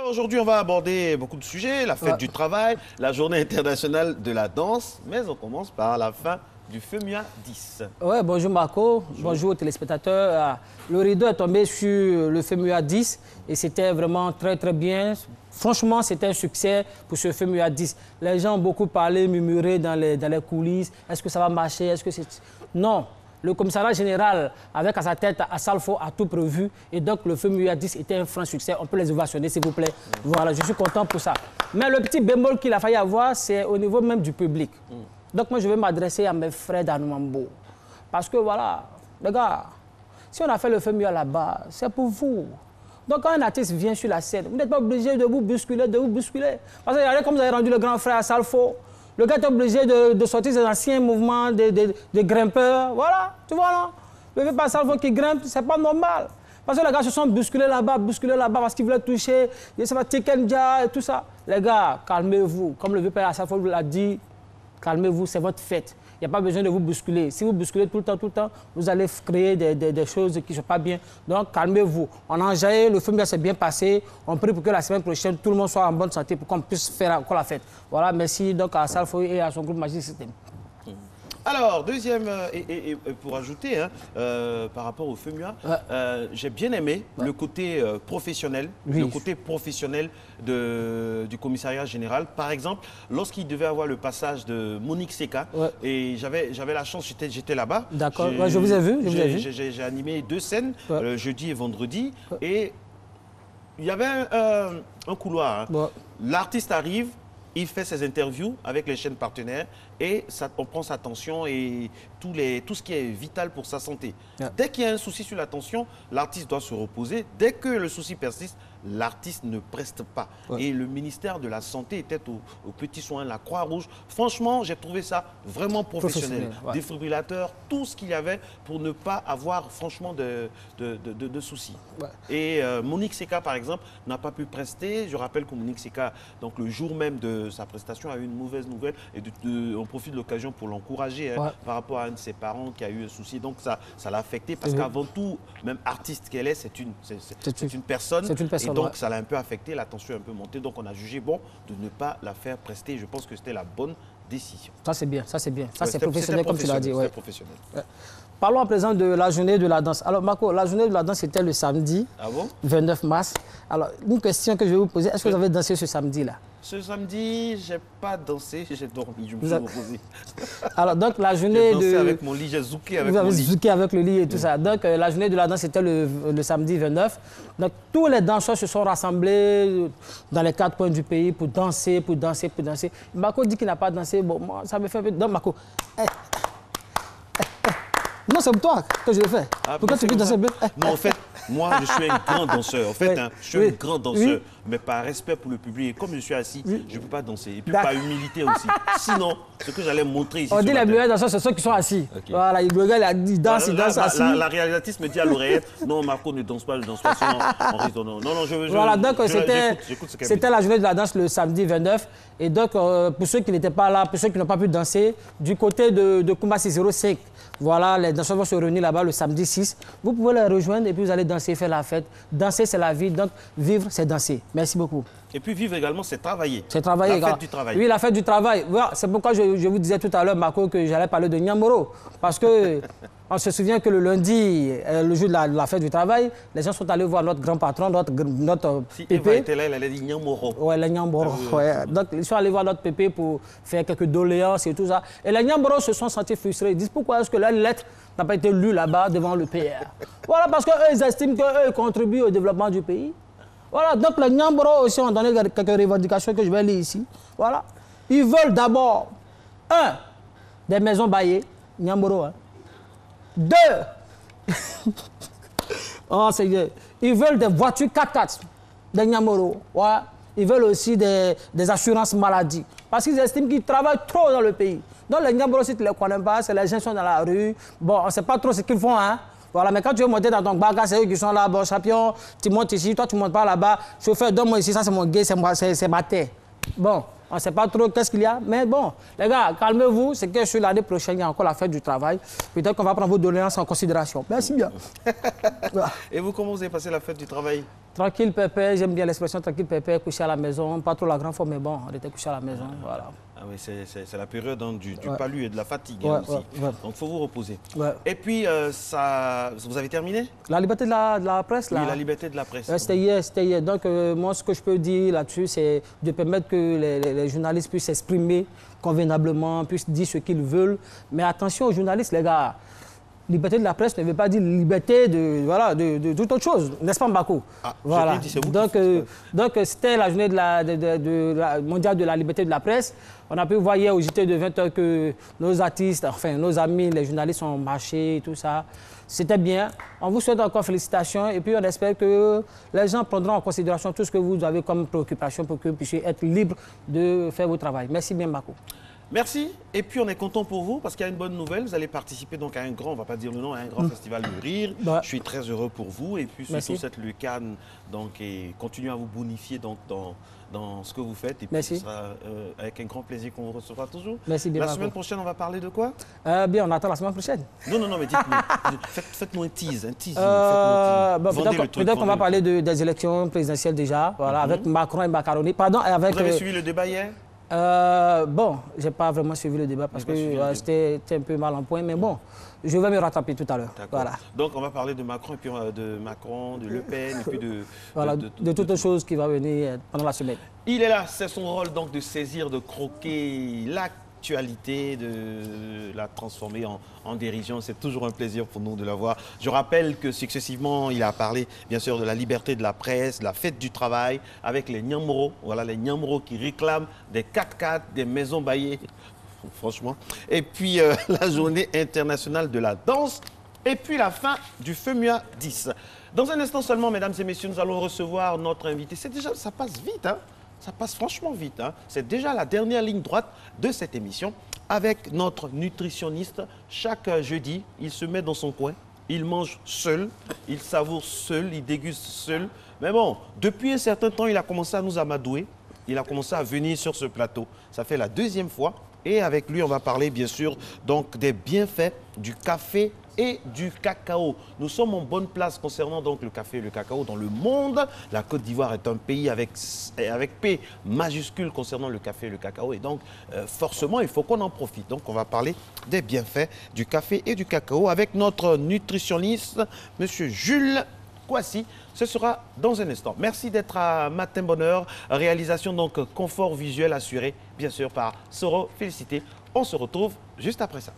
Alors aujourd'hui, on va aborder beaucoup de sujets, la fête du travail, la journée internationale de la danse, mais on commence par la fin du FEMUA 10. Ouais, bonjour Marco, bonjour aux téléspectateurs. Le rideau est tombé sur le FEMUA 10 et c'était vraiment très bien. Franchement, c'était un succès pour ce FEMUA 10. Les gens ont beaucoup parlé, murmuré dans les coulisses. Est-ce que ça va marcher? Est-ce que c'est... Non. Le commissariat général, avec à sa tête Assalfo, a tout prévu. Et donc, le FEMUA 10 était un franc succès. On peut les ovationner, s'il vous plaît. Voilà, je suis content pour ça. Mais le petit bémol qu'il a failli avoir, c'est au niveau même du public. Donc, moi, je vais m'adresser à mes frères d'Anoumambo. Parce que, voilà, les gars, si on a fait le FEMUA là-bas, c'est pour vous. Donc, quand un artiste vient sur la scène, vous n'êtes pas obligé de vous bousculer, Parce que, regardez comme vous avez rendu le grand frère Assalfo. Le gars est obligé de sortir ses anciens mouvements de grimpeurs. Voilà, tu vois, non? Le vieux Assalfo qui grimpe, c'est pas normal. Parce que les gars se sont bousculés là-bas, parce qu'ils voulaient toucher, ça va Tekenja et tout ça. Les gars, calmez-vous. Comme le vieux père Assalfo l'a dit, calmez-vous, c'est votre fête. Il n'y a pas besoin de vous bousculer. Si vous bousculez tout le temps, vous allez créer des choses qui ne sont pas bien. Donc, calmez-vous. On a enjaillé, le FEMUA s'est bien passé. On prie pour que la semaine prochaine, tout le monde soit en bonne santé pour qu'on puisse faire encore la fête. Voilà, merci donc à Assalfo et à son groupe Magic System. Alors, deuxième, et pour ajouter, hein, par rapport au FEMUA, j'ai bien aimé le côté professionnel, du commissariat général. Par exemple, lorsqu'il devait avoir le passage de Monique Seka, et j'avais la chance, j'étais là-bas. D'accord, je vous ai vu. J'ai animé 2 scènes, jeudi et vendredi, et il y avait un couloir. Hein. L'artiste arrive, il fait ses interviews avec les chaînes partenaires et on prend sa tension et tout ce qui est vital pour sa santé. Dès qu'il y a un souci sur la tension, l'artiste doit se reposer. Dès que le souci persiste, l'artiste ne preste pas. Et le ministère de la Santé était aux petits soins, la Croix-Rouge. Franchement, j'ai trouvé ça vraiment professionnel. Défibrillateur, tout ce qu'il y avait pour ne pas avoir franchement de soucis. Et Monique Seka, par exemple, n'a pas pu prester. Je rappelle que Monique Seka, donc le jour même de sa prestation, a eu une mauvaise nouvelle et on profite de l'occasion pour l'encourager par rapport à un de ses parents qui a eu un souci. Donc ça l'a affecté parce qu'avant tout, même artiste qu'elle est, c'est une personne. Et donc ça l'a un peu affecté, la tension est un peu montée. Donc on a jugé bon de ne pas la faire prester. Je pense que c'était la bonne décision. Ça c'est bien, ça c'est bien. Ça c'est professionnel comme tu l'as dit. Professionnel. Parlons à présent de la journée de la danse. Alors Marco, la journée de la danse c'était le samedi 29 mars. Alors une question que je vais vous poser, est-ce que vous avez dansé ce samedi-là? Ce samedi, je n'ai pas dansé, j'ai dormi, je me suis reposé. Alors donc la journée de... J'ai dansé avec mon lit, j'ai zouké avec mon lit. Vous avez zouké avec le lit et tout ça. Donc la journée de la danse c'était le samedi 29. Donc tous les danseurs se sont rassemblés dans les 4 coins du pays pour danser. Marco dit qu'il n'a pas dansé. Bon, moi, ça me fait un peu... Donc Marco... Non, c'est pour toi que je l'ai fait. Pourquoi tu veux danser? Non, en fait, moi, je suis un grand danseur. En fait, je suis un grand danseur. Mais par respect pour le public, et comme je suis assis, je ne peux pas danser. Et puis par humilité aussi. Sinon, ce que j'allais montrer ici... On dit les meilleurs danseurs, ce sont ceux qui sont assis. Voilà, le gars, il danse assis. La réalisatrice me dit à l'oreillette, non, Marco, ne danse pas, sinon on risque de... Non, je veux... Voilà, donc c'était la journée de la danse le samedi 29. Et donc, pour ceux qui n'étaient pas là, pour ceux qui n'ont pas pu danser, du côté de Kumasi 05, voilà, les danseurs vont se réunir là-bas le samedi 6. Vous pouvez les rejoindre et puis vous allez danser, faire la fête. Danser, c'est la vie. Donc, vivre, c'est danser. Merci beaucoup. Et puis, vivre également, c'est travailler. C'est travailler. La fête du travail. Oui, la fête du travail. Voilà, c'est pourquoi je vous disais tout à l'heure, Marco, que j'allais parler de Nyamoro. Parce que on se souvient que le lundi, le jour de la fête du travail, les gens sont allés voir notre grand patron, notre si pépé. Eva était là, elle allait dire Nyamoro. Oui, les Nyamoro. Donc, ils sont allés voir notre pépé pour faire quelques doléances et tout ça. Et les Nyamoro se sont sentis frustrés. Ils disent pourquoi est-ce que la lettre n'a pas été lue là-bas devant le PR. Voilà, parce qu'eux, ils estiment qu'eux contribuent au développement du pays. Voilà, donc les Nyamboro aussi ont donné quelques revendications que je vais lire ici. Voilà. Ils veulent d'abord, 1, des maisons baillées, Nyamboro. Hein. 2, oh, ils veulent des voitures 4x4, des Nyamboro. Ouais. Ils veulent aussi des assurances maladie. Parce qu'ils estiment qu'ils travaillent trop dans le pays. Donc les Nyamboro, si tu ne les connais pas, c'est les gens qui sont dans la rue. Bon, on ne sait pas trop ce qu'ils font, hein. Voilà, mais quand tu veux monter dans ton baga, c'est eux qui sont là, bon, champion, tu montes ici, toi tu ne montes pas là-bas. Chauffeur, donne-moi ici, ça c'est mon gay, c'est ma terre. Bon, On ne sait pas trop qu'est-ce qu'il y a. Mais bon, les gars, calmez-vous. C'est que sur l'année prochaine, il y a encore la fête du travail. Peut-être qu'on va prendre vos doléances en considération. Merci bien. Et vous, comment vous avez passé la fête du travail? Tranquille, pépé. J'aime bien l'expression tranquille, pépé. Couché à la maison. Pas trop la grande fois, mais bon, on était couché à la maison. Voilà. Ah oui, c'est la période hein, du palu et de la fatigue aussi. Donc, il faut vous reposer. Et puis, vous avez terminé? La liberté de la presse, là. Oui, la liberté de la presse. C'était hier. Donc, moi, ce que je peux dire là-dessus, c'est de permettre que les journalistes puissent s'exprimer convenablement, puissent dire ce qu'ils veulent. Mais attention aux journalistes, les gars. Liberté de la presse ne veut pas dire liberté de toute autre chose, n'est-ce pas, Mbako? Voilà. Donc, c'était la journée mondiale de la liberté de la presse. On a pu voir hier au JT de 20h que nos artistes, enfin nos amis, les journalistes ont marché et tout ça. C'était bien. On vous souhaite encore félicitations et puis on espère que les gens prendront en considération tout ce que vous avez comme préoccupation pour que vous puissiez être libre de faire votre travail. Merci bien, Mbako. Merci. Et puis, on est content pour vous parce qu'il y a une bonne nouvelle. Vous allez participer donc à un grand, on ne va pas dire le nom, à un grand festival de rire. Je suis très heureux pour vous. Et puis, surtout, cette Lucane, donc, et continuez à vous bonifier donc, dans ce que vous faites. Et puis, ce sera avec un grand plaisir qu'on vous recevra toujours. Merci bien. La semaine prochaine, on va parler de quoi? Bien, on attend la semaine prochaine. Non, mais dites-moi. Faites-moi un tease. Peut-être qu'on va parler des élections présidentielles déjà, voilà, avec Macron et Macaroni. Pardon, avec, vous avez suivi le débat hier? Bon, je n'ai pas vraiment suivi le débat parce que c'était un peu mal en point, mais bon, je vais me rattraper tout à l'heure. Voilà. Donc, on va parler de Macron, et puis de Le Pen, et puis de toutes les choses qui vont venir pendant la semaine. Il est là, c'est son rôle donc de saisir, de croquer l'actualité, de la transformer en dérision. C'est toujours un plaisir pour nous de la voir. Je rappelle que successivement, il a parlé bien sûr de la liberté de la presse, de la fête du travail, avec les Nyamoro. Voilà les Nyamoro qui réclament des 4x4, des maisons baillées, franchement. Et puis la journée internationale de la danse. Et puis la fin du FEMUA 10. Dans un instant seulement, mesdames et messieurs, nous allons recevoir notre invité. C'est déjà, ça passe vite, hein? Ça passe franchement vite. Hein? C'est déjà la dernière ligne droite de cette émission avec notre nutritionniste. Chaque jeudi, il se met dans son coin, il mange seul, il savoure seul, il déguste seul. Mais bon, depuis un certain temps, il a commencé à nous amadouer. Il a commencé à venir sur ce plateau. Ça fait la deuxième fois. Et avec lui, on va parler bien sûr donc, des bienfaits du café et du cacao. Nous sommes en bonne place concernant donc le café et le cacao dans le monde. La Côte d'Ivoire est un pays avec P majuscule concernant le café et le cacao. Et donc, forcément, il faut qu'on en profite. Donc, on va parler des bienfaits du café et du cacao avec notre nutritionniste, M. Jules Kouassi. Ce sera dans un instant. Merci d'être à Matin Bonheur. Réalisation donc confort visuel assuré, bien sûr, par Soro. Félicité. On se retrouve juste après ça.